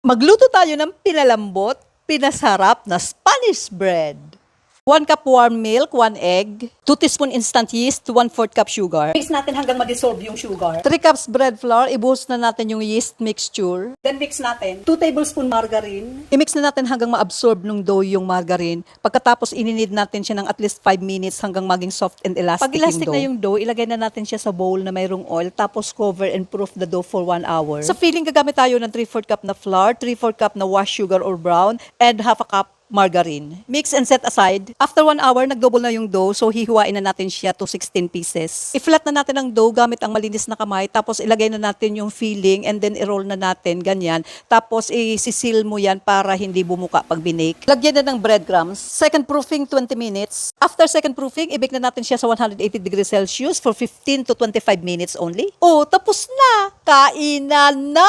Magluto tayo ng pinalambot, pinasarap na Spanish bread. 1 cup warm milk, 1 egg, 2 teaspoon instant yeast, 1/4 cup sugar. Mix natin hanggang ma-dissolve yung sugar. 3 cups bread flour, ibuhos na natin yung yeast mixture. Then mix natin 2 tablespoon margarine. I-mix na natin hanggang ma-absorb ng dough yung margarine. Pagkatapos, ininid natin siya ng at least 5 minutes hanggang maging soft and elastic, Pag elastic na yung dough, ilagay na natin siya sa bowl na mayroong oil, tapos cover and proof the dough for 1 hour. Sa filling, gagamit tayo ng 3/4 cup na flour, 3/4 cup na washed sugar or brown, and 1/2 cup margarine. Mix and set aside. After 1 hour, nagdouble na yung dough, so hihiwain na natin siya to 16 pieces. I-flat na natin ang dough gamit ang malinis na kamay, tapos ilagay na natin yung filling and then i-roll na natin, ganyan. Tapos i-seal mo yan para hindi bumuka pag binake. Lagyan na ng breadcrumbs. Second proofing, 20 minutes. After second proofing, i-bake na natin siya sa 180 degrees Celsius for 15 to 25 minutes only. Oh, tapos na! Kainan na!